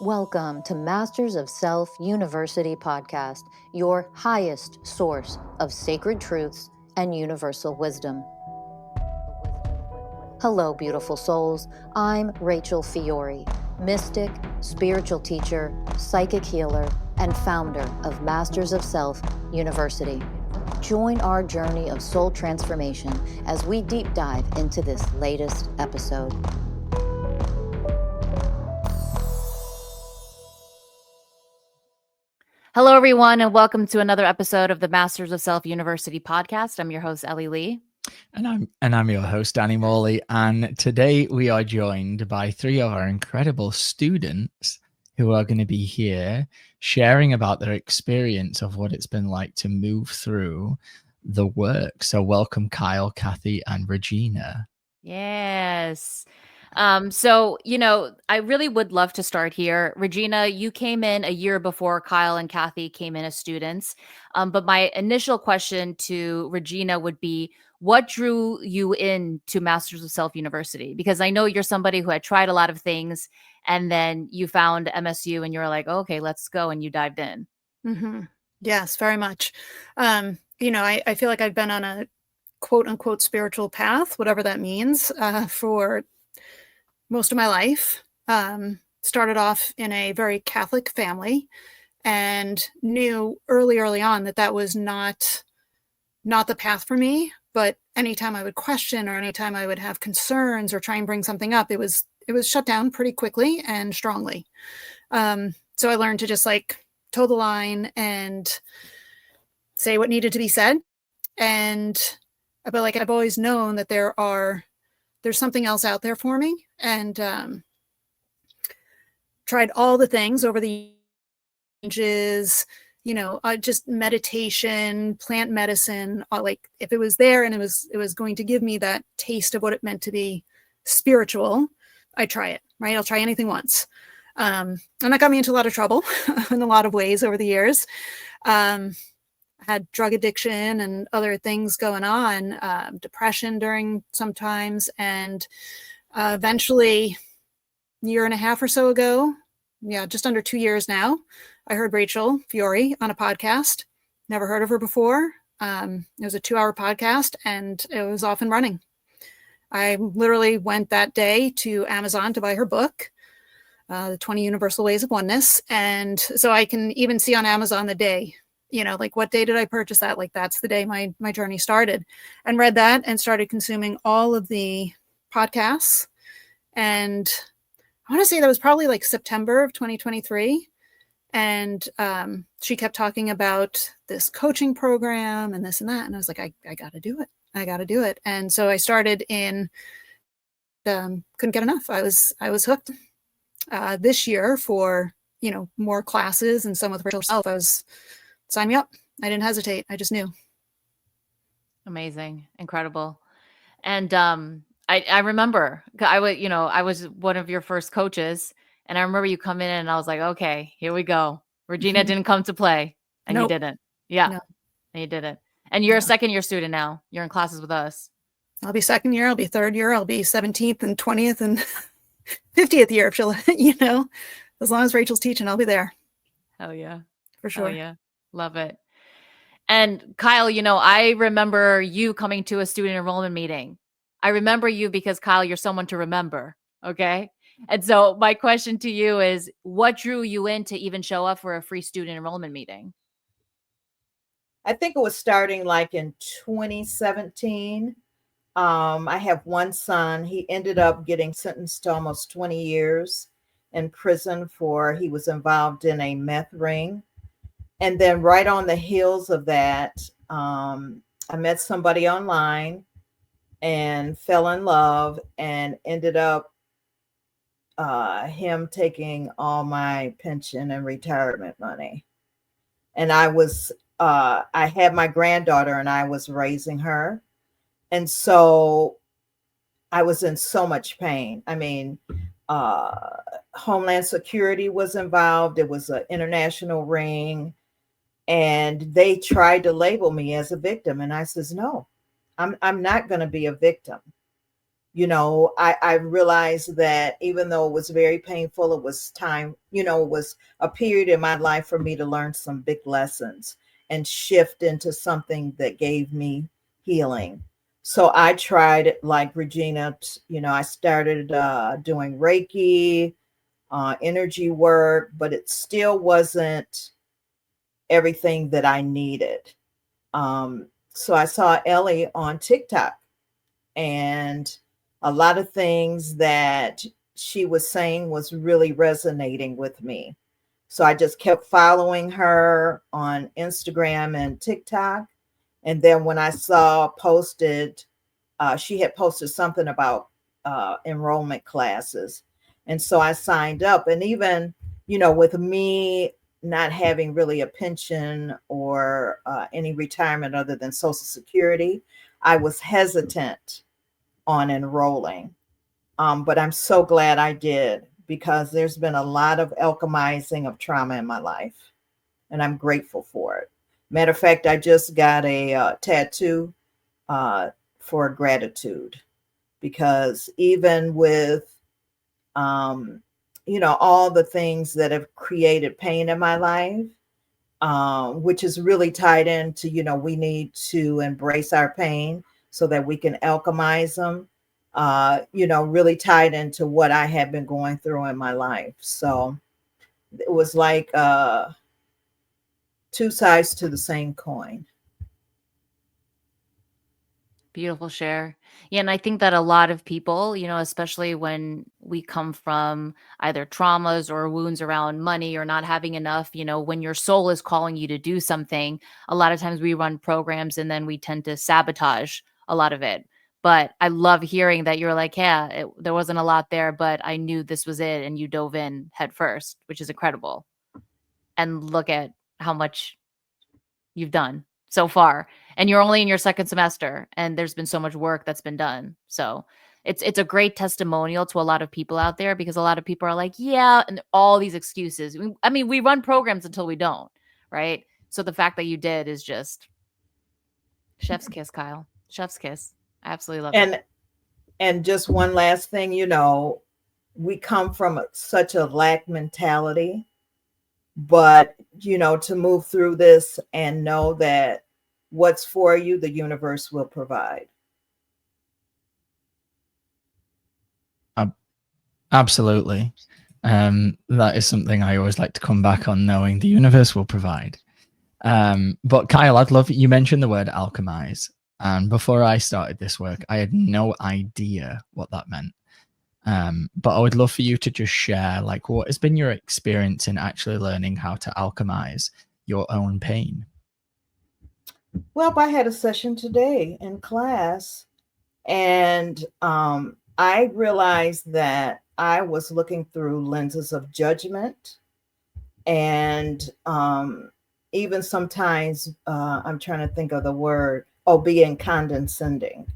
Welcome to Masters of Self University podcast, your highest source of sacred truths and universal wisdom. Hello, beautiful souls. I'm Rachel Fiori, mystic, spiritual teacher, psychic healer, and founder of Masters of Self University. Join our journey of soul transformation as we deep dive into this latest episode. Hello, everyone, and welcome to another episode of the Masters of Self University podcast. I'm your host, Ellie Lee. And I'm your host, Danny Morley. And today we are joined by three of our incredible students who are going to be here sharing about their experience of what it's been like to move through the work. So welcome, Kyle, Kathy, and Regina. Yes. I really would love to start here. Regina, you came in a year before Kyle and Kathy came in as students. But my initial question to Regina would be, what drew you into Masters of Self University? Because I know you're somebody who had tried a lot of things and then you found MSU and you were like, oh, okay, let's go. And you dived in. Mm-hmm. Yes, very much. I feel like I've been on a quote unquote spiritual path, whatever that means, for most of my life. Started off in a very Catholic family and knew early on that was not the path for me. But anytime I would question or anytime I would have concerns or try and bring something up, it was shut down pretty quickly and strongly. So I learned to just toe the line and say what needed to be said. But I've always known that there's something else out there for me, and tried all the things over the ages, just meditation, plant medicine, if it was there and it was going to give me that taste of what it meant to be spiritual, I try it, right? I'll try anything once. And that got me into a lot of trouble in a lot of ways over the years. Had drug addiction and other things going on, depression during sometimes. And eventually, a year and a half or so ago, just under 2 years now, I heard Rachel Fiori on a podcast. Never heard of her before. It was a 2-hour podcast and it was off and running. I literally went that day to Amazon to buy her book, The 20 Universal Ways of Oneness. And so I can even see on Amazon the day, what day did I purchase that? That's the day my journey started, and read that and started consuming all of the podcasts. And I want to say that was probably September of 2023. And she kept talking about this coaching program and this and that. And I was like, I got to do it. I got to do it. And so I started couldn't get enough. I was hooked. This year for, more classes and some with Rachel herself, sign me up. I didn't hesitate. I just knew. Amazing. Incredible. And I remember I was one of your first coaches, and I remember you come in and I was like, okay, here we go. Regina didn't come to play, and Nope. You didn't. Yeah. No. And you didn't. And you're a second year student now. You're in classes with us. I'll be second year. I'll be third year. I'll be 17th and 20th and 50th year if she'll, as long as Rachel's teaching, I'll be there. Hell yeah. For sure. Hell yeah. Love it. And Kyle, I remember you coming to a student enrollment meeting. I remember you because, Kyle, you're someone to remember. Okay. And so my question to you is, what drew you in to even show up for a free student enrollment meeting? I think it was starting in 2017. I have one son. He ended up getting sentenced to almost 20 years in prison he was involved in a meth ring. And then right on the heels of that, I met somebody online and fell in love, and ended up him taking all my pension and retirement money. And I had my granddaughter and I was raising her. And so I was in so much pain. I mean, Homeland Security was involved. It was an international ring. And they tried to label me as a victim. And I says, no, I'm not going to be a victim. I realized that even though it was very painful, it was time, it was a period in my life for me to learn some big lessons and shift into something that gave me healing. So I tried it like Regina, I started doing Reiki, energy work, but it still wasn't everything that I needed. So I saw Ellie on TikTok, and a lot of things that she was saying was really resonating with me. So I just kept following her on Instagram and TikTok. And then when I saw posted, she had posted something about enrollment classes. And so I signed up. And even, with me not having really a pension or any retirement other than Social Security, I was hesitant on enrolling. But I'm so glad I did, because there's been a lot of alchemizing of trauma in my life, and I'm grateful for it. Matter of fact, I just got a tattoo for gratitude, because even with, all the things that have created pain in my life, which is really tied into, we need to embrace our pain so that we can alchemize them, really tied into what I had been going through in my life. So it was like two sides to the same coin. Beautiful share. Yeah, and I think that a lot of people, especially when we come from either traumas or wounds around money or not having enough, when your soul is calling you to do something, a lot of times we run programs and then we tend to sabotage a lot of it. But I love hearing that you're like, yeah, there wasn't a lot there, but I knew this was it, and you dove in head first, which is incredible. And look at how much you've done so far, and you're only in your second semester, and there's been so much work that's been done. So it's a great testimonial to a lot of people out there, because a lot of people are like, yeah, and all these excuses. I mean, we run programs until we don't, right? So the fact that you did is just chef's kiss, Kyle. Chef's kiss. I absolutely love it. And just one last thing, we come from such a lack mentality, but to move through this and know that what's for you, the universe will provide. Absolutely. That is something I always like to come back on, knowing the universe will provide. But Kyle, I'd love, you mentioned the word alchemize, and before I started this work, I had no idea what that meant. But I would love for you to just share, like, what has been your experience in actually learning how to alchemize your own pain? Well, I had a session today in class, and I realized that I was looking through lenses of judgment, and even sometimes I'm trying to think of the word, being condescending.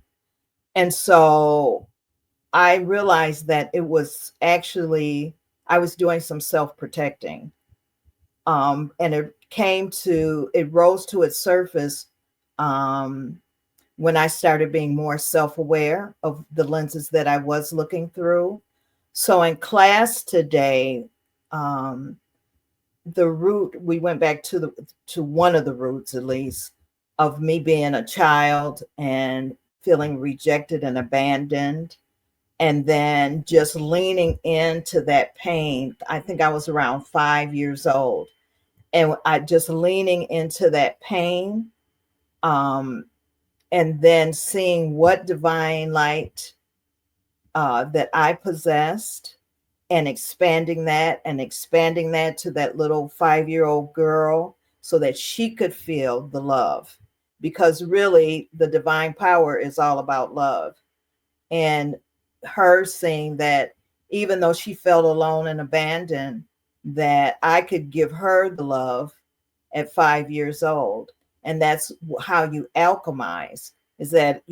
And so I realized that it was actually, I was doing some self-protecting. And it rose to its surface when I started being more self-aware of the lenses that I was looking through. So in class today, the root, we went back to one of the roots, at least, of me being a child and feeling rejected and abandoned, and then just leaning into that pain. I think I was around 5 years old, and I just leaning into that pain, and then seeing what divine light that I possessed, and expanding that to that little 5-year-old girl, so that she could feel the love, because really the divine power is all about love. And her seeing that even though she felt alone and abandoned, that I could give her the love at 5 years old. And that's how you alchemize, is that,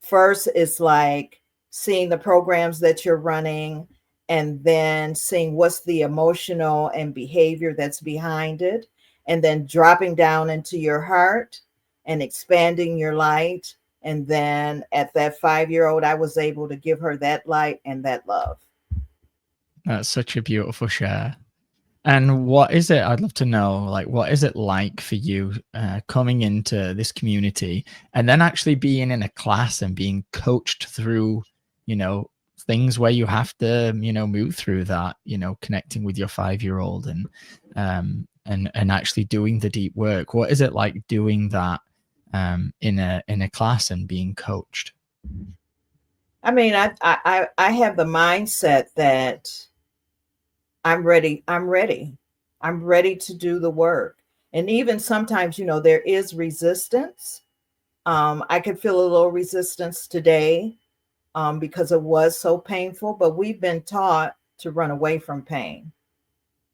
first it's like seeing the programs that you're running, and then seeing what's the emotional and behavior that's behind it, and then dropping down into your heart and expanding your light And then at that 5-year-old, I was able to give her that light and that love. That's such a beautiful share. And what is it? I'd love to know, like, what is it like for you coming into this community and then actually being in a class and being coached through, things where you have to, move through that, connecting with your 5-year-old and actually doing the deep work. What is it like doing that in a class and being coached? I mean, I have the mindset that I'm ready. I'm ready. I'm ready to do the work. And even sometimes, there is resistance. I could feel a little resistance today because it was so painful, but we've been taught to run away from pain.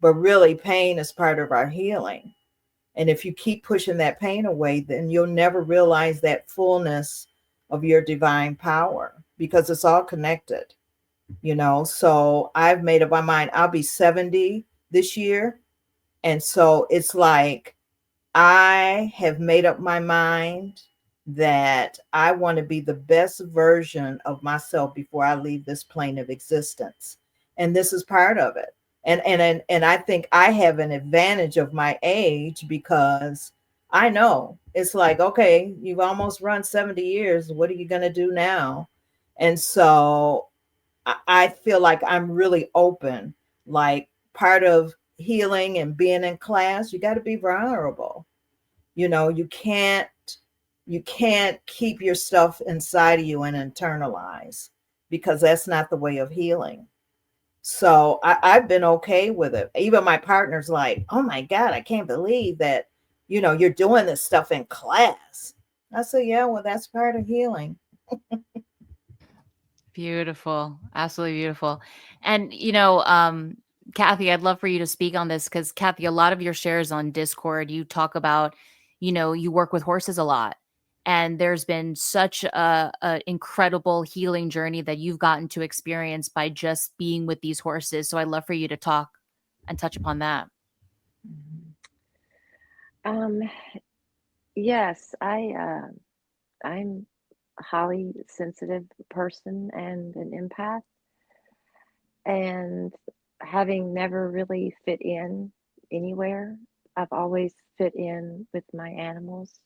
But really, pain is part of our healing. And if you keep pushing that pain away, then you'll never realize that fullness of your divine power because it's all connected. So I've made up my mind. I'll be 70 this year. And so it's like I have made up my mind that I want to be the best version of myself before I leave this plane of existence. And this is part of it. And I think I have an advantage of my age because I know it's like, okay, you've almost run 70 years. What are you going to do now? And so I feel like I'm really open. Like part of healing and being in class, you got to be vulnerable. You can't keep your stuff inside of you and internalize because that's not the way of healing. So I've been okay with it. Even my partner's like, oh my God, I can't believe that, you're doing this stuff in class. I said, yeah, well, that's part of healing. Beautiful. Absolutely beautiful. And, Kathy, I'd love for you to speak on this because, Kathy, a lot of your shares on Discord, you talk about, you work with horses a lot. And there's been such a incredible healing journey that you've gotten to experience by just being with these horses. So I'd love for you to talk and touch upon that. Yes, I'm a highly sensitive person and an empath, and having never really fit in anywhere, I've always fit in with my animals.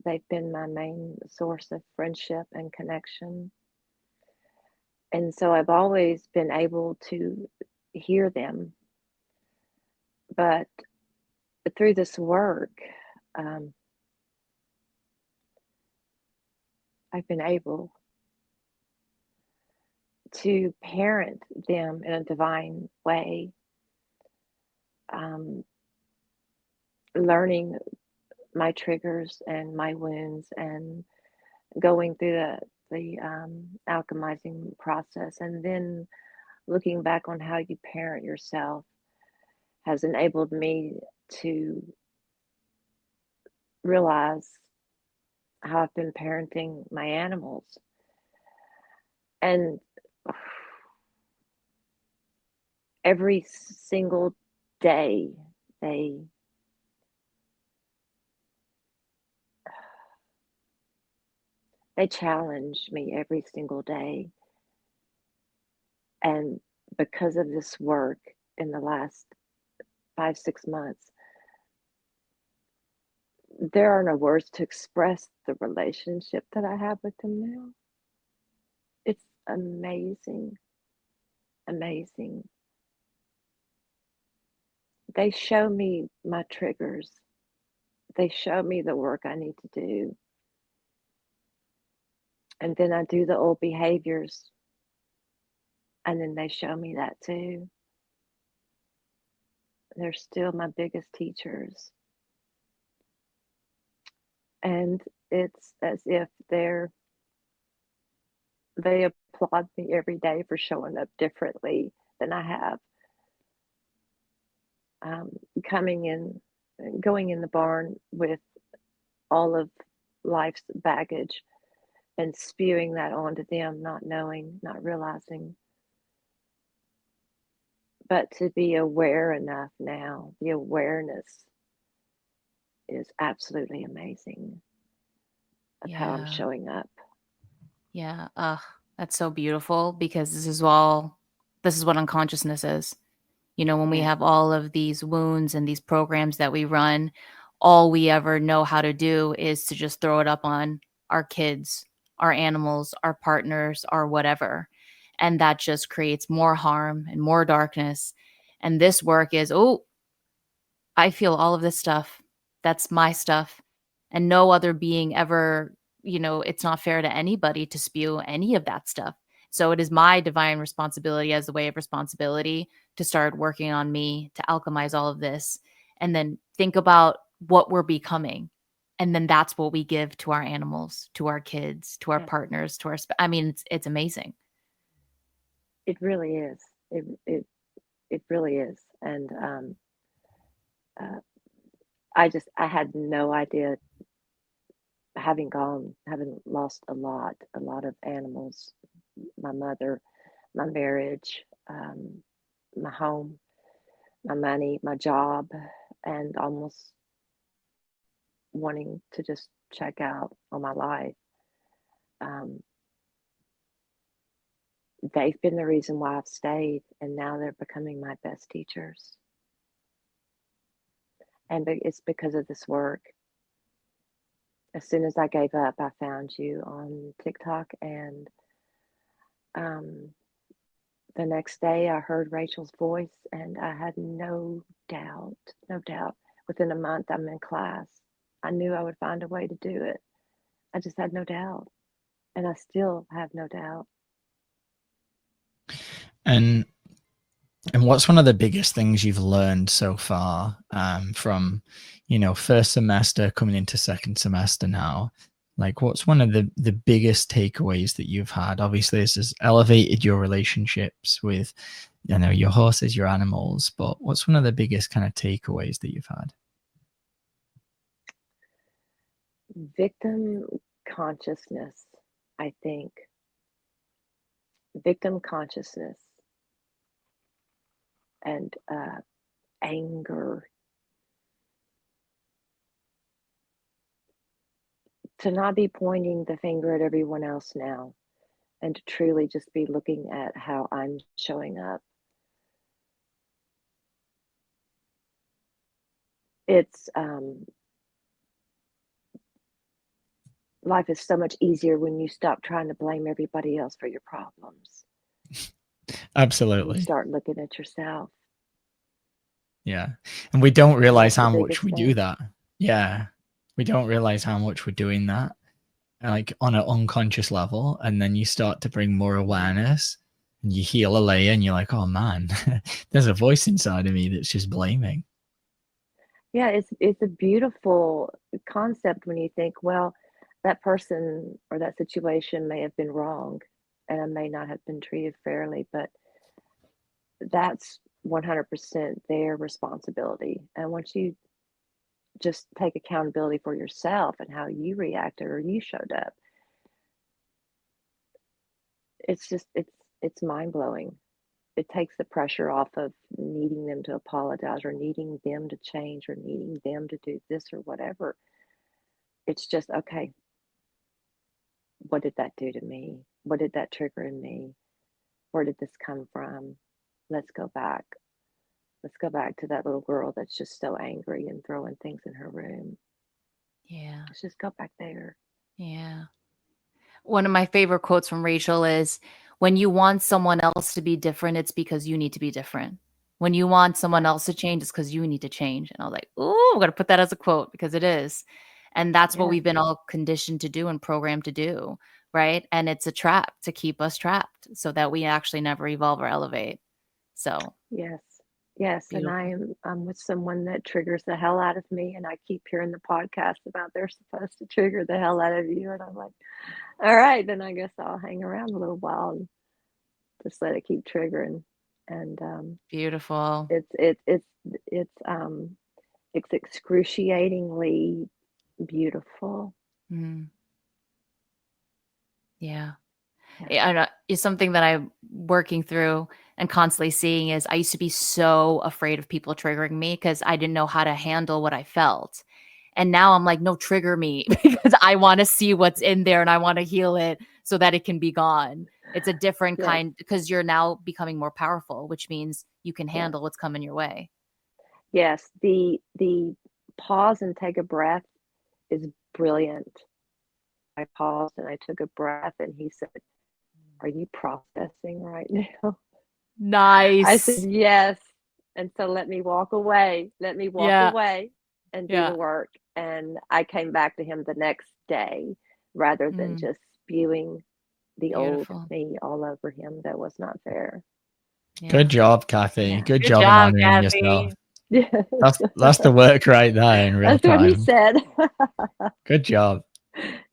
They've been my main source of friendship and connection. And so I've always been able to hear them. But through this work, I've been able to parent them in a divine way, learning my triggers and my wounds and going through the alchemizing process, and then looking back on how you parent yourself has enabled me to realize how I've been parenting my animals. And every single day they challenge me every single day. And because of this work in the last 5-6 months, there are no words to express the relationship that I have with them now. It's amazing, amazing. They show me my triggers. They show me the work I need to do. And then I do the old behaviors. And then they show me that too. They're still my biggest teachers. And it's as if they applaud me every day for showing up differently than I have. Going in the barn with all of life's baggage and spewing that onto them, not knowing, not realizing. But to be aware enough now, the awareness is absolutely amazing. of how I'm Yeah. showing up. Yeah. That's so beautiful, because this is what unconsciousness is. When we Yeah. have all of these wounds and these programs that we run, all we ever know how to do is to just throw it up on our kids, our animals, our partners, our whatever. And that just creates more harm and more darkness. And this work is, oh, I feel all of this stuff. That's my stuff. And no other being ever, it's not fair to anybody to spew any of that stuff. So it is my divine responsibility, as the way of responsibility, to start working on me, to alchemize all of this, and then think about what we're becoming. And then that's what we give to our animals, to our kids, to our Yeah. partners, to our, I mean, it's amazing. It really is. It really is. And I had no idea, having lost a lot of animals, my mother, my marriage, my home, my money, my job, and almost wanting to just check out on my life. They've been the reason why I've stayed, and now they're becoming my best teachers. And it's because of this work. As soon as I gave up, I found you on TikTok, and the next day I heard Rachel's voice, and I had no doubt. Within a month, I'm in class. I knew I would find a way to do it. I just had no doubt, and I still have no doubt. And what's one of the biggest things you've learned so far, from, first semester coming into second semester now? Like, what's one of the biggest takeaways that you've had? Obviously, this has elevated your relationships with, your horses, your animals, but what's one of the biggest kind of takeaways that you've had? Victim consciousness, I think. Victim consciousness and anger. To not be pointing the finger at everyone else now, and to truly just be looking at how I'm showing up. It's life is so much easier when you stop trying to blame everybody else for your problems. Absolutely. You start looking at yourself. Yeah. And we don't realize That's the how much biggest we do thing. that. Yeah. We don't realize how much we're doing that, like on an unconscious level. And then you start to bring more awareness and you heal a layer and you're like, oh man, there's a voice inside of me that's just blaming. Yeah, it's a beautiful concept when you think, well, that person or that situation may have been wrong, and I may not have been treated fairly, but that's 100% their responsibility. And once you just take accountability for yourself and how you reacted or you showed up, it's mind-blowing. It takes the pressure off of needing them to apologize or needing them to change or needing them to do this or whatever. It's just, okay, what did that do to me? What did that trigger in me? Where did this come from? Let's go back. Let's go back to that little girl that's just so angry and throwing things in her room. Yeah. Let's just go back there. Yeah. One of my favorite quotes from Rachel is, when you want someone else to be different, it's because you need to be different. When you want someone else to change, it's because you need to change. And I was like, oh, I'm going to put that as a quote, because it is. And that's what Yeah. we've been all conditioned to do and programmed to do. Right. And it's a trap to keep us trapped so that we actually never evolve or elevate. So Yes. Yes. And beautiful. I'm with someone that triggers the hell out of me, and I keep hearing the podcast about they're supposed to trigger the hell out of you. And I'm like, all right, then I guess I'll hang around a little while and just let it keep triggering. And Beautiful. it's excruciatingly beautiful. Mm. Yeah. Yeah. And it's something that I'm working through and constantly seeing is, I used to be so afraid of people triggering me because I didn't know how to handle what I felt. And now I'm like, no, trigger me because I want to see what's in there and I want to heal it so that it can be gone. It's a different Yes. kind because you're now becoming more powerful, which means you can Yes. handle what's coming your way. Yes. The pause and take a breath is brilliant. I paused and I took a breath and he said, "Are you processing right now?" I said, Nice. "Yes." And so let me walk away. Let me walk Yeah. away and do Yeah. the work. And I came back to him the next day rather than just spewing the old Beautiful. me all over him. That was not fair. Yeah. Good job, Kathy. Yeah. Good Good job in job, honoring yourself. Yes. That's the work right there in real That's what he time. said. Good job.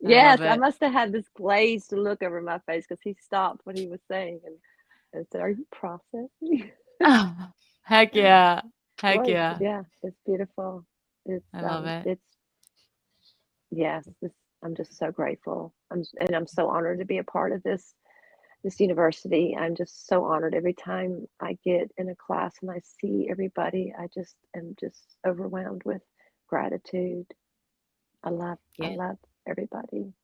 Yes, love I it. must have had this glazed look over my face because he stopped what he was saying and said, "Are you processing?" Oh, heck yeah. Heck Boy, yeah. yeah, it's beautiful. I love it. It's yes, I'm just so grateful. I'm so honored to be a part of this university. I'm just so honored every time I get in a class and I see everybody. I just am just overwhelmed with gratitude. I Yeah. love everybody.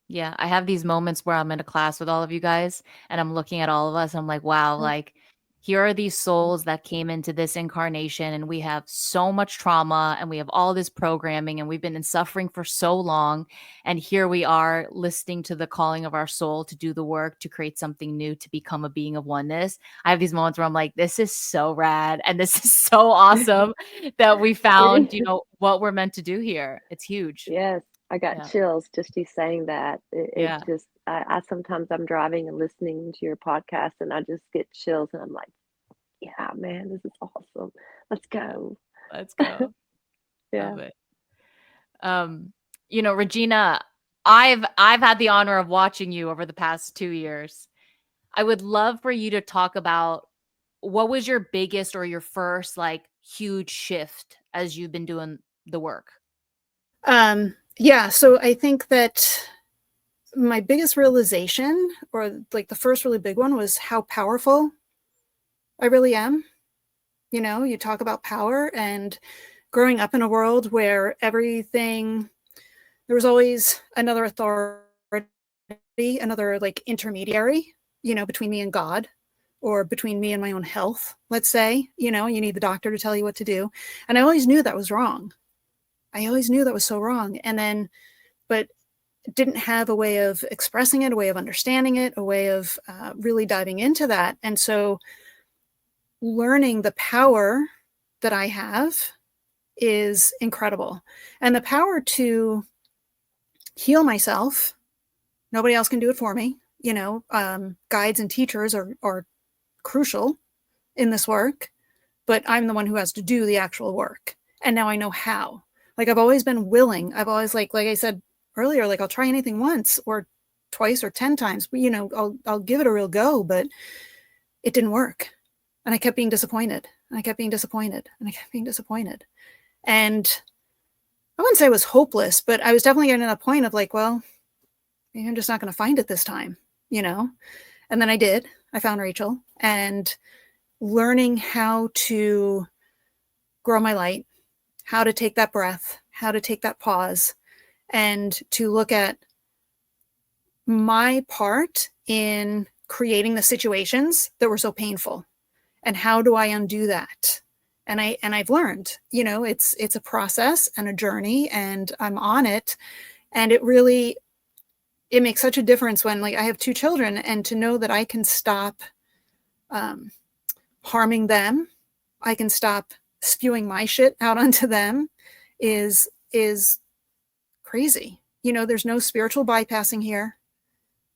Yeah. I have these moments where I'm in a class with all of you guys and I'm looking at all of us. I'm like, wow, like here are these souls that came into this incarnation and we have so much trauma and we have all this programming and we've been in suffering for so long. And here we are listening to the calling of our soul to do the work, to create something new, to become a being of oneness. I have these moments where I'm like, this is so rad. And this is so awesome that we found, what we're meant to do here. It's huge. Yes, I got Yeah. chills just you saying that. It Yeah. just, I sometimes I'm driving and listening to your podcast and I just get chills and I'm like, yeah, man, this is awesome. Let's go. Let's go. Yeah. Love it. Regina, I've had the honor of watching you over the past 2 years. I would love for you to talk about what was your biggest or your first like huge shift as you've been doing the work. Yeah, so I think that my biggest realization, or like the first really big one, was how powerful I really am. You talk about power, and growing up in a world where there was always another authority, another like intermediary, between me and God, or between me and my own health, let's say. You need the doctor to tell you what to do. And I always knew that was wrong. I always knew that was so wrong. But didn't have a way of expressing it, a way of understanding it, a way of really diving into that. And so learning the power that I have is incredible. And the power to heal myself, nobody else can do it for me. Guides and teachers are crucial in this work, but I'm the one who has to do the actual work. And now I know how. Like, I've always been willing. I've always, like I said earlier, like, I'll try anything once or twice or 10 times, but I'll give it a real go, but it didn't work. And I kept being disappointed, and I kept being disappointed, and I kept being disappointed. And I wouldn't say I was hopeless, but I was definitely getting to that point of like, well, maybe I'm just not going to find it this time, And then I did. I found Rachel, and learning how to grow my light, how to take that breath, how to take that pause, and to look at my part in creating the situations that were so painful, and how do I undo that? And I've learned, it's a process and a journey, and I'm on it. And it makes such a difference when, like, I have 2 children, and to know that I can stop harming them, I can stop spewing my shit out onto them is crazy. There's no spiritual bypassing here.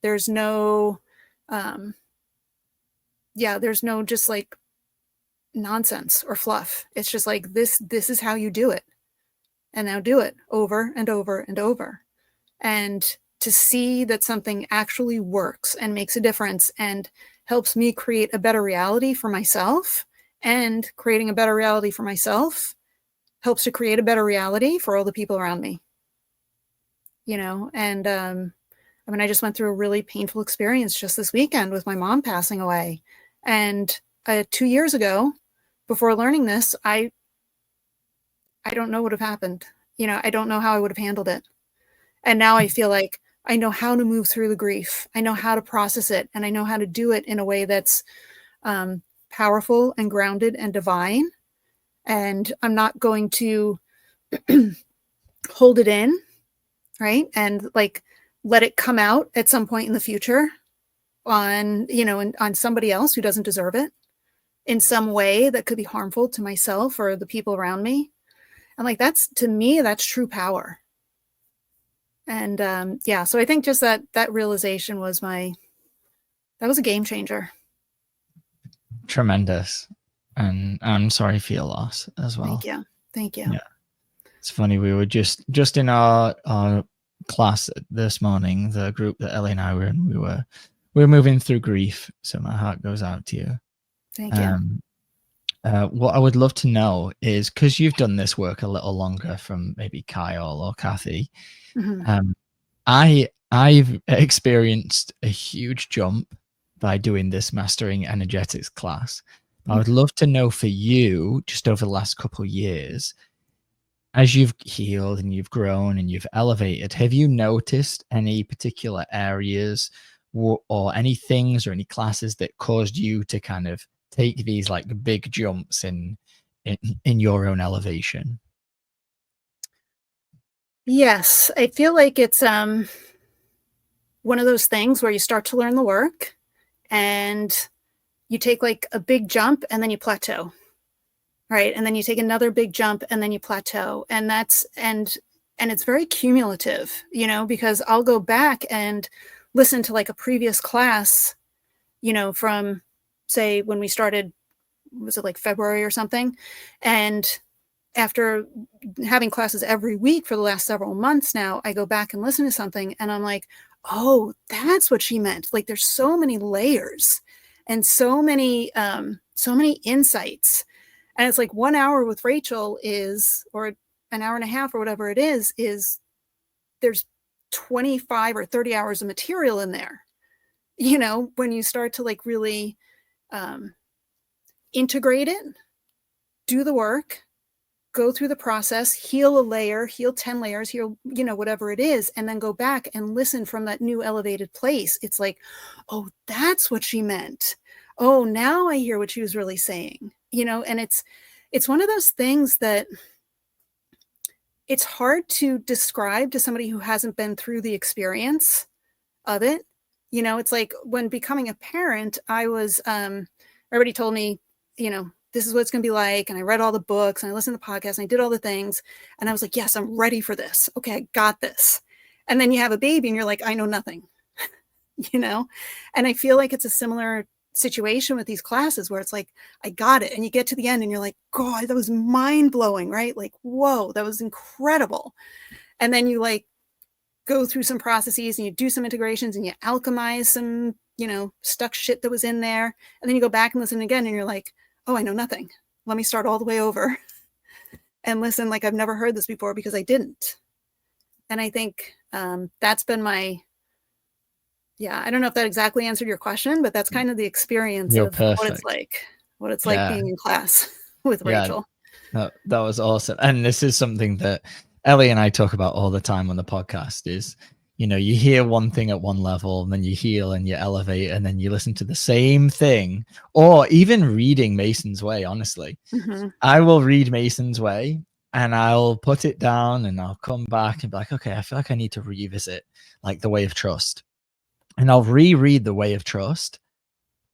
There's no there's no just like nonsense or fluff. It's just like, this is how you do it. And now do it over and over and over. And to see that something actually works and makes a difference and helps me create a better reality for myself, and creating a better reality for myself helps to create a better reality for all the people around me. And I just went through a really painful experience just this weekend with my mom passing away. And 2 years ago, before learning this, I don't know what would have happened. I don't know how I would have handled it. And now I feel like I know how to move through the grief. I know how to process it, and I know how to do it in a way that's powerful and grounded and divine. And I'm not going to hold it in, right? And like let it come out at some point in the future on, on somebody else who doesn't deserve it in some way that could be harmful to myself or the people around me. And like, to me, that's true power. And so I think just that realization was that was a game changer. Tremendous. And I'm sorry for your loss as well. Thank you. Yeah. It's funny, we were just in our class this morning, the group that Ellie and I were in, we were moving through grief. So my heart goes out to you. Thank you. What I would love to know is, because you've done this work a little longer from maybe Kyle or Kathy, I've experienced a huge jump by doing this Mastering Energetics class. I would love to know for you, just over the last couple of years, as you've healed and you've grown and you've elevated, have you noticed any particular areas or any things or any classes that caused you to kind of take these like big jumps in your own elevation? Yes, I feel like it's one of those things where you start to learn the work and you take like a big jump and then you plateau, right? And then you take another big jump and then you plateau. And and it's very cumulative, because I'll go back and listen to like a previous class, from say when we started, was it like February or something? And after having classes every week for the last several months now, I go back and listen to something and I'm like, oh, that's what she meant. Like there's so many layers and so many insights. And it's like 1 hour with Rachel or an hour and a half or whatever it is there's 25 or 30 hours of material in there, when you start to like really integrate it, do the work, go through the process, heal a layer, heal 10 layers, heal, whatever it is, and then go back and listen from that new elevated place. It's like, oh, that's what she meant. Oh, now I hear what she was really saying, and it's one of those things that it's hard to describe to somebody who hasn't been through the experience of it. It's like when becoming a parent, I was, everybody told me, this is what it's going to be like. And I read all the books and I listened to the podcast and I did all the things. And I was like, yes, I'm ready for this. Okay, I got this. And then you have a baby and you're like, I know nothing, And I feel like it's a similar situation with these classes where it's like, I got it. And you get to the end and you're like, God, that was mind blowing, right? Like, whoa, that was incredible. And then you like go through some processes and you do some integrations and you alchemize some, stuck shit that was in there. And then you go back and listen again and you're like, oh, I know nothing. Let me start all the way over and listen like I've never heard this before because I didn't. And I think that's been I don't know if that exactly answered your question, but that's kind of the experience of what it's like being in class with Rachel. That was awesome. And this is something that Ellie and I talk about all the time on the podcast is, you hear one thing at one level and then you heal and you elevate and then you listen to the same thing, or even reading Mason's Way. Honestly, I will read Mason's Way and I'll put it down and I'll come back and be like, okay, I feel like I need to revisit like the Way of Trust. And I'll reread the Way of Trust.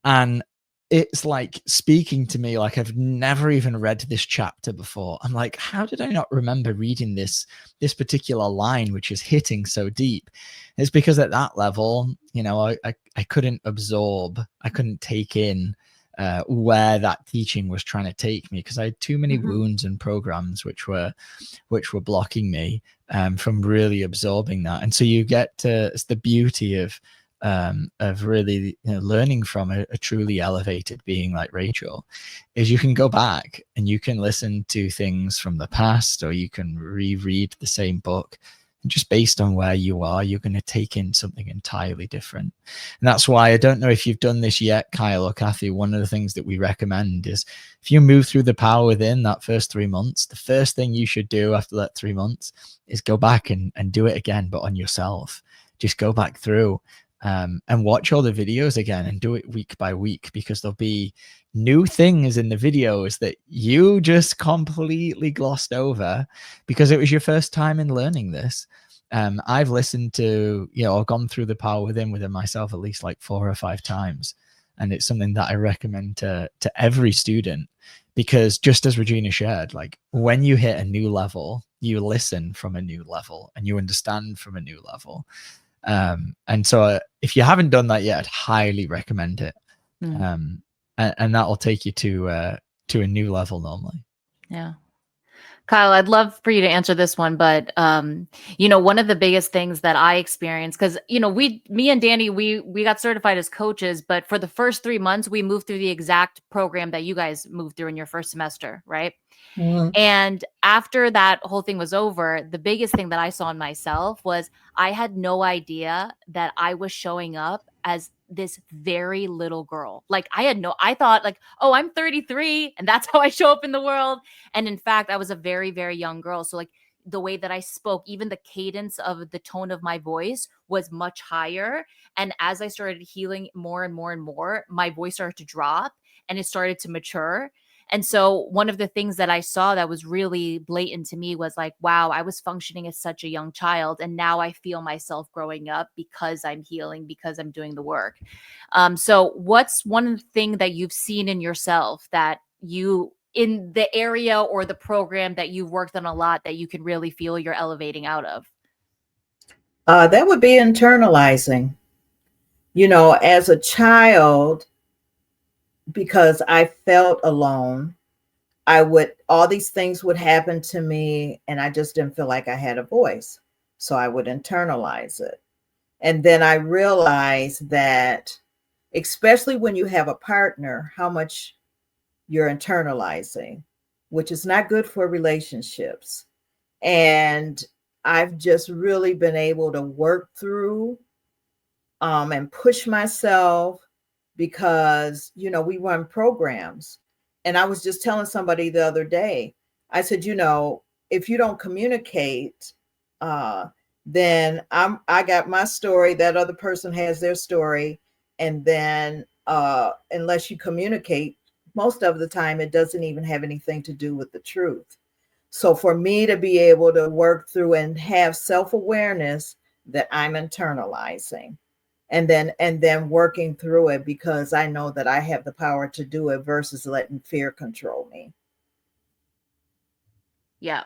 And it's like speaking to me like I've never even read this chapter before. I'm like, how did I not remember reading this particular line, which is hitting so deep? It's because at that level, I couldn't absorb, I couldn't take in where that teaching was trying to take me, because I had too many wounds and programs which were blocking me from really absorbing that. And so you get to, it's the beauty of really learning from a truly elevated being like Rachel, is you can go back and you can listen to things from the past, or you can reread the same book And just based on where you are, you're going to take in something entirely different. And that's why, I don't know if you've done this yet, Kyle or Kathy, one of the things that we recommend is if you move through the power within that first 3 months, the first thing you should do after that 3 months is go back and do it again, but on yourself. Just go back through and watch all the videos again and do it week by week, because there'll be new things in the videos that you just completely glossed over because it was your first time in learning this. I've listened to, I've gone through the power within myself at least like 4 or 5 times. And it's something that I recommend to every student, because just as Regina shared, like when you hit a new level, you listen from a new level and you understand from a new level. And so if you haven't done that yet, I'd highly recommend it. And that will take you to a new level normally. Yeah. Kyle, I'd love for you to answer this one, but one of the biggest things that I experienced, because me and Danny, we got certified as coaches, but for the first 3 months, we moved through the exact program that you guys moved through in your first semester, right? Mm-hmm. And after that whole thing was over, the biggest thing that I saw in myself was I had no idea that I was showing up as this very little girl. Like I thought like, oh, I'm 33 and that's how I show up in the world. And in fact, I was a very, very young girl. So like the way that I spoke, even the cadence of the tone of my voice was much higher. And as I started healing more and more and more, my voice started to drop and it started to mature. And so one of the things that I saw that was really blatant to me was like, wow, I was functioning as such a young child. And now I feel myself growing up because I'm healing, because I'm doing the work. So what's one thing that you've seen in yourself that you in the area or the program that you've worked on a lot that you can really feel you're elevating out of? That would be internalizing. As a child, because I felt alone, all these things would happen to me and I just didn't feel like I had a voice. So I would internalize it. And then I realized that, especially when you have a partner, how much you're internalizing, which is not good for relationships. And I've just really been able to work through and push myself, because, we run programs. And I was just telling somebody the other day, I said, if you don't communicate, then I got my story, that other person has their story. And then unless you communicate, most of the time, it doesn't even have anything to do with the truth. So for me to be able to work through and have self-awareness that I'm internalizing, and then working through it, because I know that I have the power to do it versus letting fear control me. Yeah.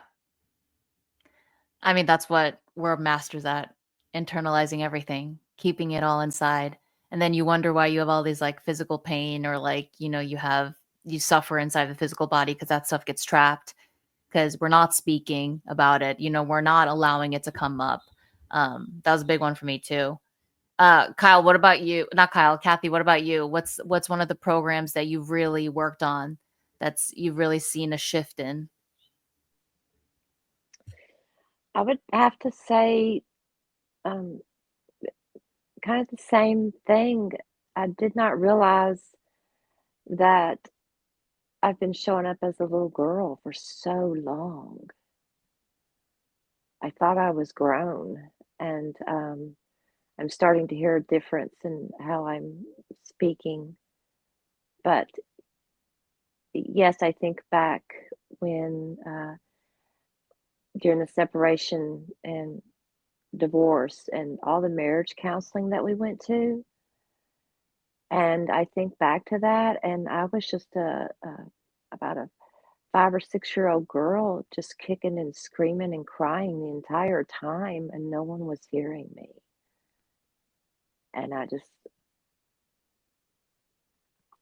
I mean, that's what we're masters at, internalizing everything, keeping it all inside. And then you wonder why you have all these like physical pain, or like, you suffer inside the physical body because that stuff gets trapped because we're not speaking about it. We're not allowing it to come up. That was a big one for me too. Kyle, what about you? Not Kyle, Kathy, what about you? What's one of the programs that you've really worked on you've really seen a shift in? I would have to say, kind of the same thing. I did not realize that I've been showing up as a little girl for so long. I thought I was grown, and I'm starting to hear a difference in how I'm speaking. But yes, I think back when during the separation and divorce and all the marriage counseling that we went to. And I think back to that, and I was just about a 5 or 6-year-old girl, just kicking and screaming and crying the entire time, and no one was hearing me. And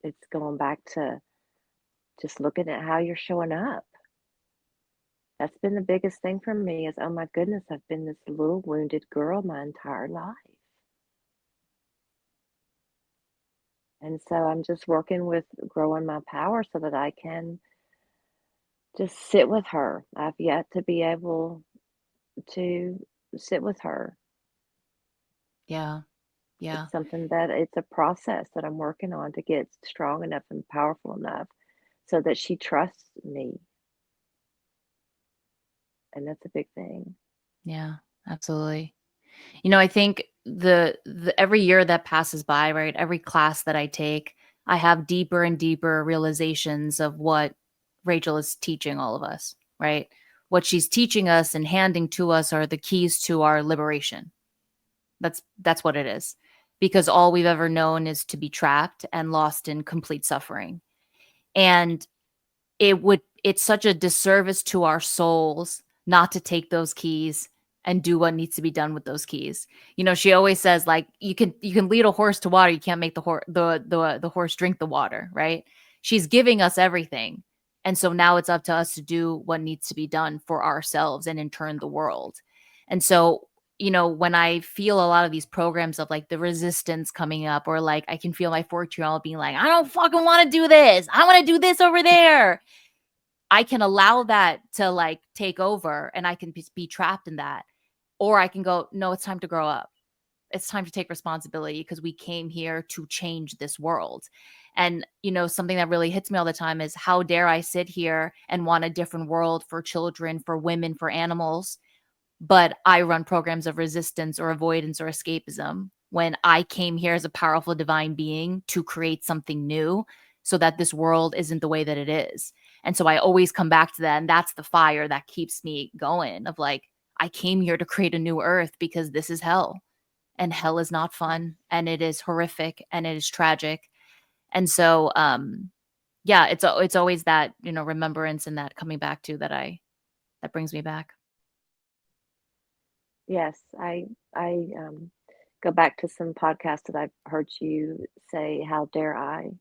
it's going back to just looking at how you're showing up. That's been the biggest thing for me is, oh my goodness, I've been this little wounded girl my entire life. And so I'm just working with growing my power so that I can just sit with her. I've yet to be able to sit with her. Yeah. Yeah. It's something that it's a process that I'm working on to get strong enough and powerful enough so that she trusts me. And that's a big thing. Yeah, absolutely. I think the every year that passes by, right? Every class that I take, I have deeper and deeper realizations of what Rachel is teaching all of us, right? What she's teaching us and handing to us are the keys to our liberation. That's what it is. Because all we've ever known is to be trapped and lost in complete suffering. And it's such a disservice to our souls not to take those keys and do what needs to be done with those keys. She always says, like, you can lead a horse to water, you can't make the horse drink the water, right? She's giving us everything. And so now it's up to us to do what needs to be done for ourselves and in turn the world. And so when I feel a lot of these programs of like the resistance coming up, or like I can feel my 14-year-old being like, I don't fucking want to do this, I want to do this over there, I can allow that to like take over and I can be trapped in that. Or I can go, no, it's time to grow up. It's time to take responsibility because we came here to change this world. And, something that really hits me all the time is, how dare I sit here and want a different world for children, for women, for animals, but I run programs of resistance or avoidance or escapism when I came here as a powerful divine being to create something new so that this world isn't the way that it is. And so I always come back to that. And that's the fire that keeps me going, of like, I came here to create a new earth because this is hell, and hell is not fun, and it is horrific, and it is tragic. And so, yeah, it's always that, remembrance and that coming back to that brings me back. Yes, I go back to some podcasts that I've heard you say, how dare I?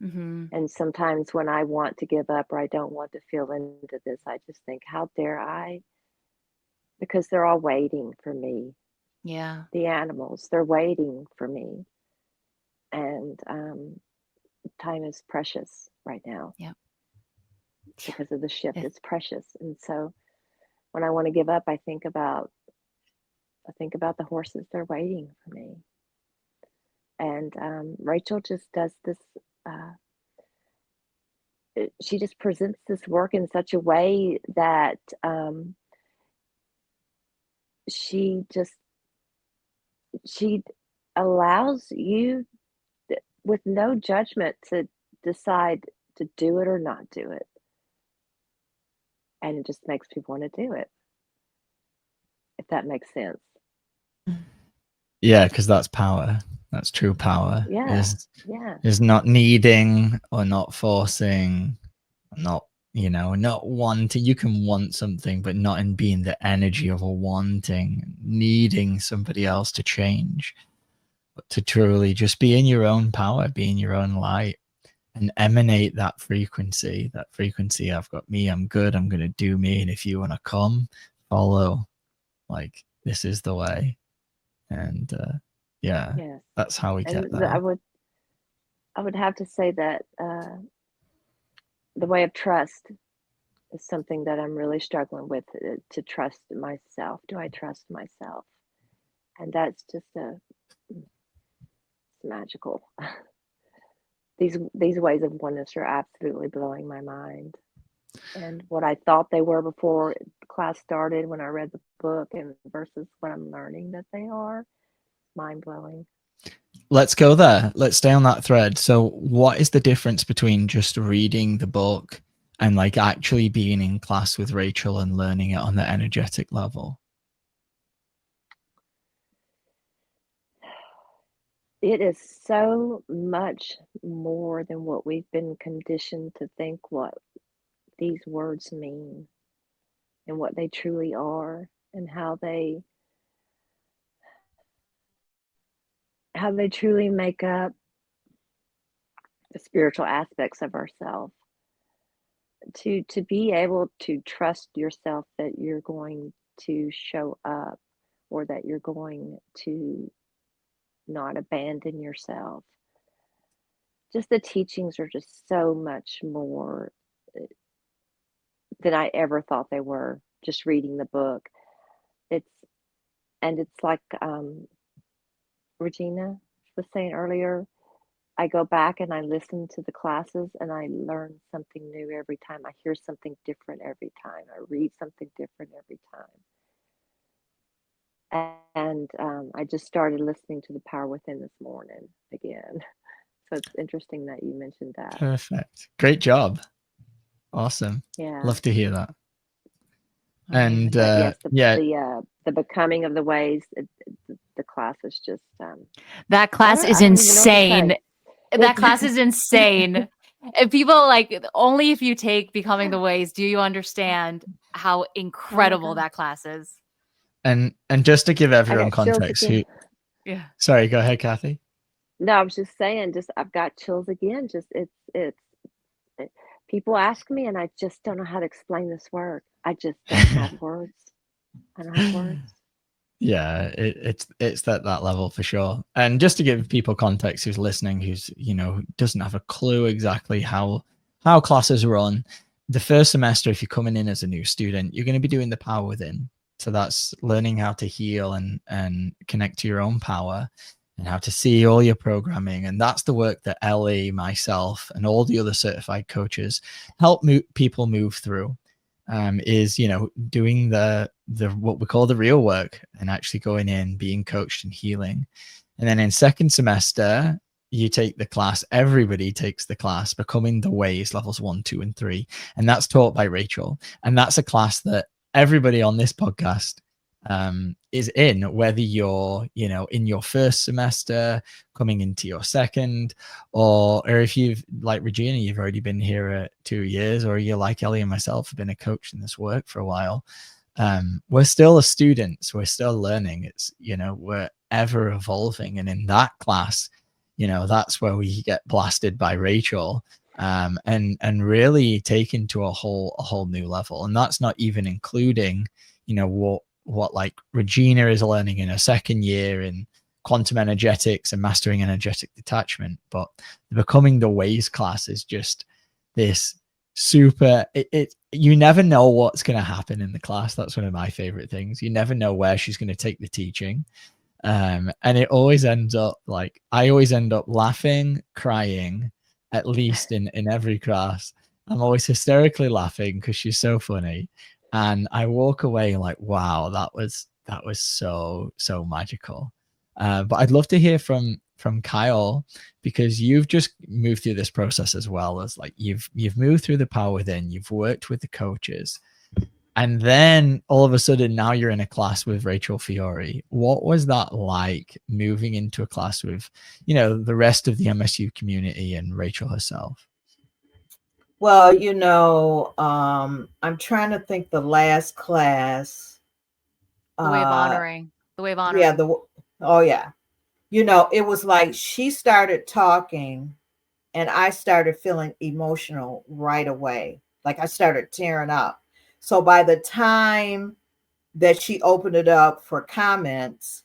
Mm-hmm. And sometimes when I want to give up or I don't want to feel into this, I just think, how dare I? Because they're all waiting for me. Yeah. The animals, they're waiting for me. And time is precious right now. Yeah. Because of the shift, It- it's precious. And so when I want to give up, I think about the horses, they're waiting for me. And Rachel just does this. She just presents this work in such a way that she allows you with no judgment to decide to do it or not do it. And it just makes people want to do it, if that makes sense. Yeah, because that's power. That's true power. Yeah. Is not needing or not forcing, not not wanting. You can want something, but not in being the energy of a wanting, needing somebody else to change, but to truly just be in your own power, be in your own light, and emanate that frequency. That frequency, I've got me, I'm good, I'm gonna do me, and if you want to come, follow. Like, this is the way. And yeah, Yes. that's how we get And there. I would have to say that the way of trust is something that I'm really struggling with, to trust myself. Do I trust myself? And that's just it's magical. These ways of oneness are absolutely blowing my mind. And what I thought they were before class started, when I read the book, and versus what I'm learning that they are, mind blowing. Let's go there. Let's stay on that thread. So what is the difference between just reading the book and like actually being in class with Rachel and learning it on the energetic level? It is so much more than what we've been conditioned to think what these words mean and what they truly are, and how they truly make up the spiritual aspects of ourselves. To be able to trust yourself that you're going to show up, or that you're going to not abandon yourself. Just the teachings are just so much more than I ever thought they were, just reading the book. It's And it's like Regina was saying earlier, I go back and I listen to the classes and I learn something new every time. I hear something different every time. I read something different every time. And I just started listening to The Power Within this morning again. So it's interesting that you mentioned that. Perfect. Great job. Awesome. Yeah. Love to hear that. Amazing. And Yes, yeah, the becoming of the ways. The class is just That class is I don't even know what to insane. say. That class is insane. If people like, only if you take Becoming the Ways do you understand how incredible God. that class is. and just to give I everyone got chills context, again. Yeah. sorry, go ahead, Kathy. No, I was just saying, just I've got chills again. Just it, people ask me, and I just don't know how to explain this work. I just don't have words. I don't have words. Yeah, it's that level for sure. And just to give people context who's listening, who's doesn't have a clue exactly how classes run, the first semester, if you're coming in as a new student, you're going to be doing the power within. So that's learning how to heal and connect to your own power and how to see all your programming. And that's the work that Ellie, myself, and all the other certified coaches help people move through. Is doing the what we call the real work and actually going in, being coached and healing. And then in second semester, you take the class. Everybody takes the class, Becoming the Ways, levels 1, 2, and 3, and that's taught by Rachel. And that's a class that everybody on this podcast is in, whether you're in your first semester, coming into your second, or if you've, like Regina, you've already been here 2 years, or you're like Ellie and myself, have been a coach in this work for a while. We're still students, we're still learning. It's we're ever evolving, and in that class, that's where we get blasted by Rachel, and really taken to a whole new level. And that's not even including what like Regina is learning in her second year in quantum energetics and mastering energetic detachment. But the Becoming the Ways class is just this super, you never know what's going to happen in the class. That's one of my favorite things. You never know where she's going to take the teaching. And it always ends up like, I always end up laughing, crying, at least in every class. I'm always hysterically laughing because she's so funny. And I walk away like, wow, that was so magical. But I'd love to hear from Kyle, because you've just moved through this process as well. As like you've moved through the power within, you've worked with the coaches, and then all of a sudden now you're in a class with Rachel Fiori. What was that like, moving into a class with the rest of the MSU community and Rachel herself? Well, I'm trying to think the last class. The Way of Honoring. The Way of Honoring. Yeah, oh yeah. It was like she started talking and I started feeling emotional right away. Like I started tearing up. So by the time that she opened it up for comments,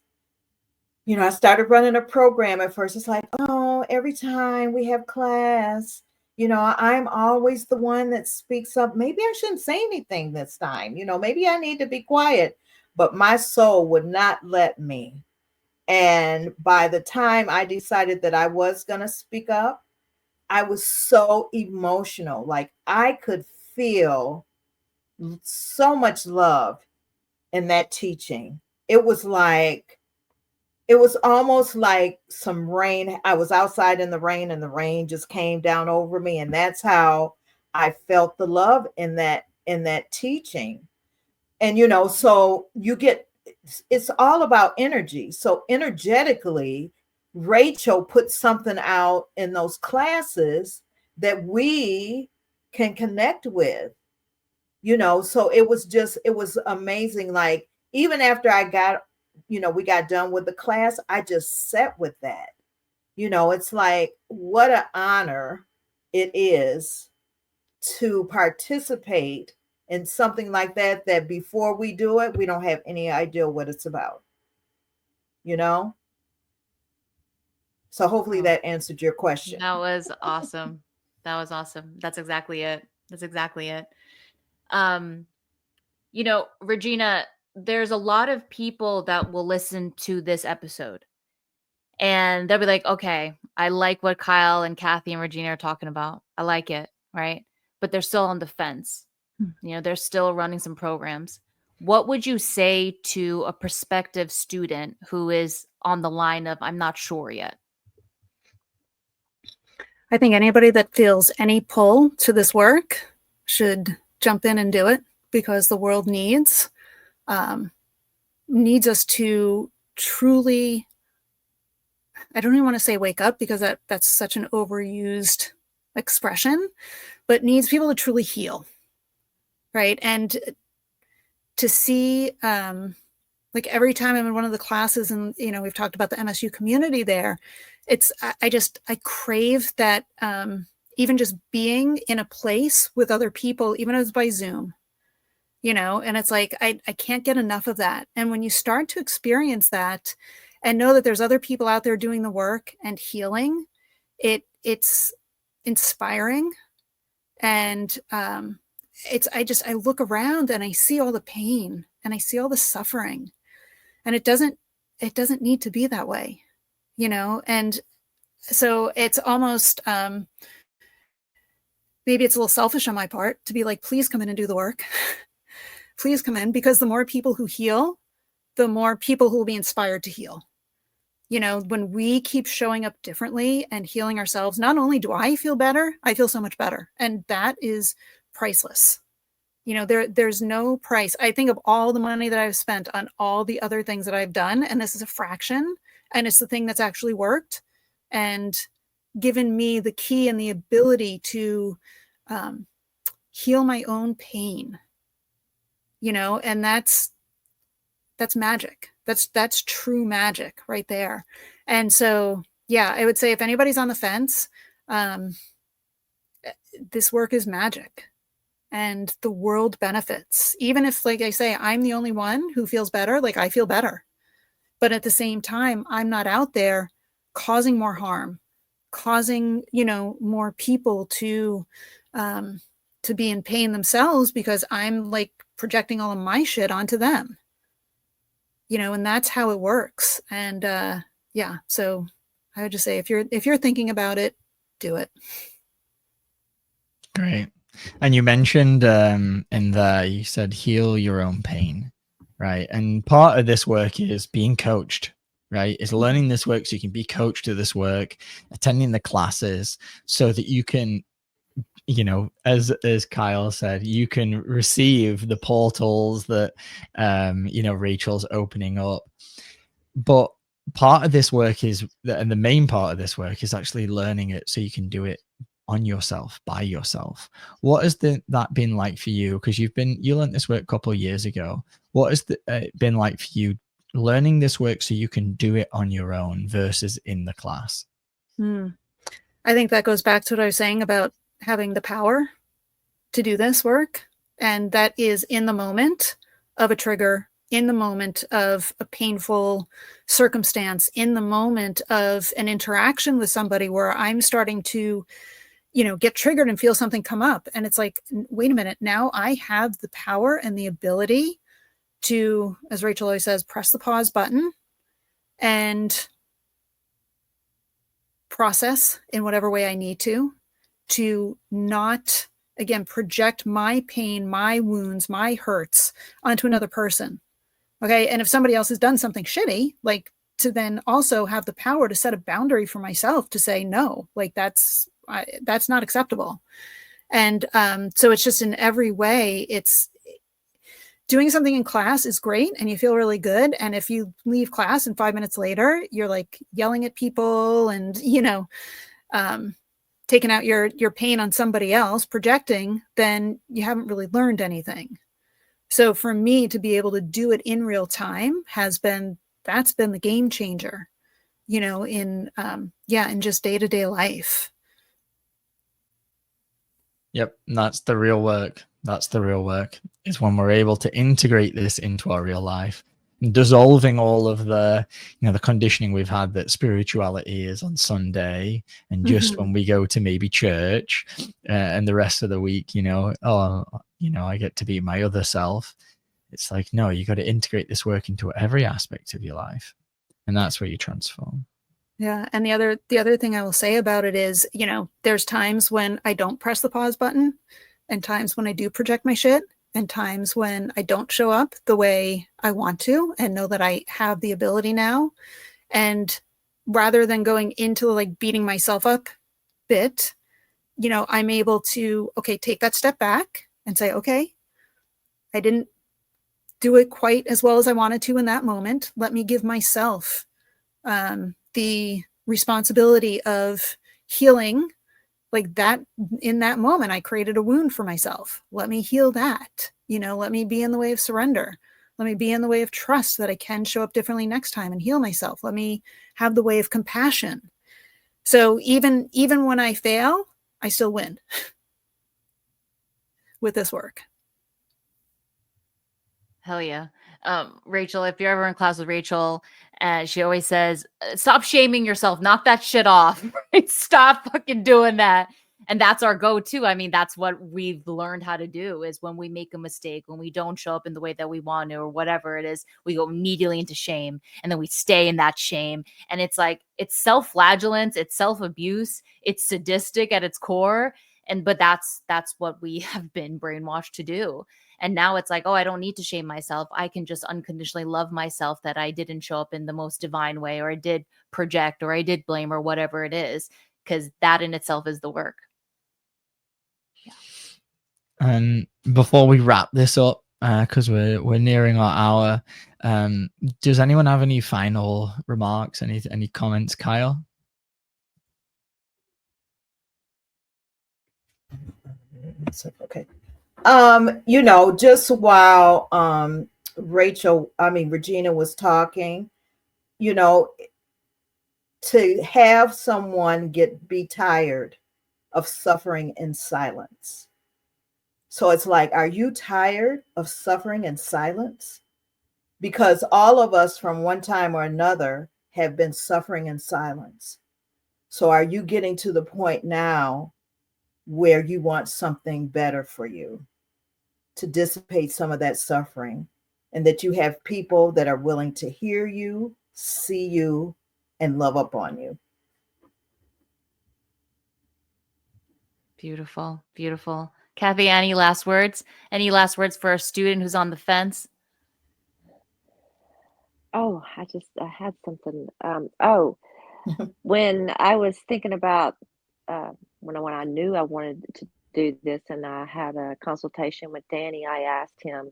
I started running a program. At first, it's like, oh, every time we have class, I'm always the one that speaks up. Maybe I shouldn't say anything this time. Maybe I need to be quiet. But my soul would not let me. And by the time I decided that I was going to speak up, I was so emotional. Like I could feel so much love in that teaching. It was almost like some rain. I was outside in the rain and the rain just came down over me. And that's how I felt the love in that teaching. And, so it's all about energy. So energetically, Rachel put something out in those classes that we can connect with, so it was amazing. Like, even after we got done with the class, I just sat with that. It's like, what an honor it is to participate in something like that before we do it, we don't have any idea what it's about, So hopefully that answered your question. That was awesome. That's exactly it. Regina, there's a lot of people that will listen to this episode and they'll be like, okay, I like what Kyle and Kathy and Regina are talking about. I like it, right? But they're still on the fence. They're still running some programs. What would you say to a prospective student who is on the line of, I'm not sure yet? I think anybody that feels any pull to this work should jump in and do it, because the world needs us to truly, I don't even want to say wake up, because that's such an overused expression, but needs people to truly heal, right? And to see, like every time I'm in one of the classes, and we've talked about the MSU community there, I crave that, even just being in a place with other people, even if it's by Zoom, and it's like, I can't get enough of that. And when you start to experience that and know that there's other people out there doing the work and healing, it's inspiring. And I look around and I see all the pain and I see all the suffering, and it doesn't need to be that way, and so it's almost, maybe it's a little selfish on my part to be like, please come in and do the work. Please come in, because the more people who heal, the more people who will be inspired to heal. When we keep showing up differently and healing ourselves, not only do I feel better, I feel so much better. And that is priceless. There's no price. I think of all the money that I've spent on all the other things that I've done, and this is a fraction, and it's the thing that's actually worked and given me the key and the ability to heal my own pain, and that's magic. That's true magic right there. And so, yeah, I would say if anybody's on the fence, this work is magic, and the world benefits. Even if, like I say, I'm the only one who feels better, like I feel better, but at the same time, I'm not out there causing more harm, causing, more people to be in pain themselves, because I'm like projecting all of my shit onto them, and that's how it works. And yeah, so I would just say, if you're thinking about it, do it. Great. And you mentioned in there, you said heal your own pain, right? And part of this work is being coached, right? Is learning this work so you can be coached to this work, attending the classes so that you can, as Kyle said, you can receive the portals that, Rachel's opening up. But part of this work is, and the main part of this work is actually learning it so you can do it on yourself, by yourself. What has that been like for you? Because you learned this work a couple of years ago. What has it been like for you learning this work so you can do it on your own versus in the class? I think that goes back to what I was saying about having the power to do this work. And that is in the moment of a trigger, in the moment of a painful circumstance, in the moment of an interaction with somebody where I'm starting to, get triggered and feel something come up. And it's like, wait a minute, now I have the power and the ability to, as Rachel always says, press the pause button and process in whatever way I need to not, again, project my pain, my wounds, my hurts onto another person. Okay. And if somebody else has done something shitty, like, to then also have the power to set a boundary for myself to say, no, like that's not acceptable. And so it's just in every way, it's doing something in class is great and you feel really good. And if you leave class and 5 minutes later, you're like yelling at people and, taking out your pain on somebody else, projecting, then you haven't really learned anything. So for me to be able to do it in real time that's been the game changer, in just day-to-day life. Yep. That's the real work. Is when we're able to integrate this into our real life, dissolving all of the, the conditioning we've had that spirituality is on Sunday. And just when we go to maybe church and the rest of the week, I get to be my other self. It's like, no, you got to integrate this work into every aspect of your life. And that's where you transform. Yeah. And the other thing I will say about it is, you know, there's times when I don't press the pause button, and times when I do project my shit, and times when I don't show up the way I want to, and know that I have the ability now. And rather than going into like beating myself up bit, you know, I'm able to, okay, take that step back and say, okay, I didn't do it quite as well as I wanted to in that moment. Let me give myself the responsibility of healing, like that. In that moment, I created a wound for myself. Let me heal that. You know, let me be in the way of surrender. Let me be in the way of trust that I can show up differently next time and heal myself. Let me have the way of compassion. So even when I fail, I still win with this work. Hell yeah. Rachel, if you're ever in class with Rachel, she always says, stop shaming yourself, knock that shit off. Right? Stop fucking doing that. And that's our go-to. I mean, that's what we've learned how to do, is when we make a mistake, when we don't show up in the way that we want to, or whatever it is, we go immediately into shame, and then we stay in that shame. And it's like, it's self-flagellance, it's self-abuse, it's sadistic at its core. But that's what we have been brainwashed to do. And now it's like, oh, I don't need to shame myself. I can just unconditionally love myself that I didn't show up in the most divine way, or I did project, or I did blame, or whatever it is, because that in itself is the work. Yeah. And before we wrap this up, because we're nearing our hour, does anyone have any final remarks? Any comments, Kyle? Okay. You know, just while Regina was talking, you know, to have someone be tired of suffering in silence. So it's like, are you tired of suffering in silence? Because all of us from one time or another have been suffering in silence. So are you getting to the point now where you want something better for you, to dissipate some of that suffering, and that you have people that are willing to hear you, see you, and love up on you? Beautiful. Beautiful. Kathy, any last words? Any last words for a student who's on the fence? Oh, I had something. When I was thinking about when I knew I wanted to do this, and I had a consultation with Danny, I asked him,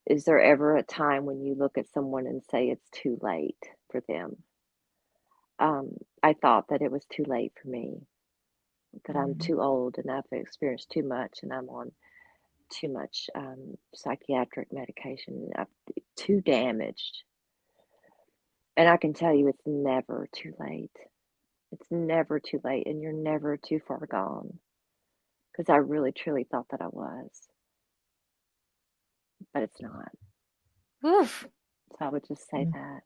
is there ever a time when you look at someone and say it's too late for them? I thought that it was too late for me, that I'm too old and I've experienced too much, and I'm on too much psychiatric medication. I'm too damaged. And I can tell you it's never too late. It's never too late, and you're never too far gone. Because I really, truly thought that I was. But it's not. Oof. So I would just say that.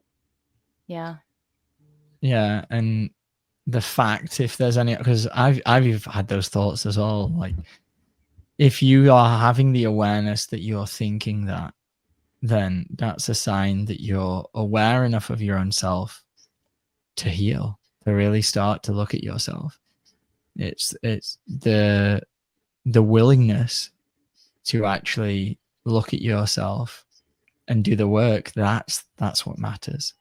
Yeah. Yeah, and the fact, if there's any, because I've had those thoughts as well. Like, if you are having the awareness that you're thinking that, then that's a sign that you're aware enough of your own self to heal, to really start to look at yourself. It's the willingness to actually look at yourself and do the work. That's what matters,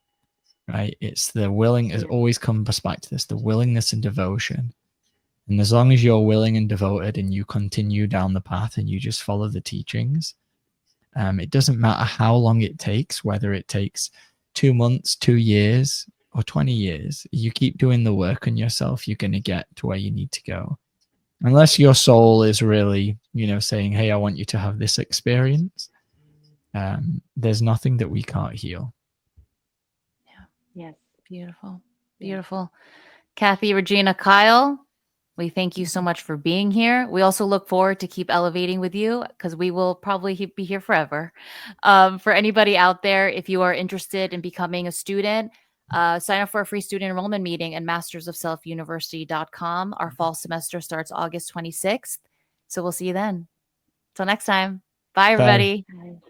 right? It's the willing, has always comes back to this, the willingness and devotion. And as long as you're willing and devoted and you continue down the path and you just follow the teachings, it doesn't matter how long it takes, whether it takes 2 months, 2 years, or 20 years. You keep doing the work on yourself, you're going to get to where you need to go. Unless your soul is really, saying, hey, I want you to have this experience, there's nothing that we can't heal. Yeah. Yes. Beautiful. Beautiful. Kathy, Regina, Kyle, we thank you so much for being here. We also look forward to keep elevating with you, because we will probably be here forever. For anybody out there, if you are interested in becoming a student, sign up for a free student enrollment meeting at mastersofselfuniversity.com. Our fall semester starts August 26th. So we'll see you then. Till next time. Bye, Bye. everybody. Bye.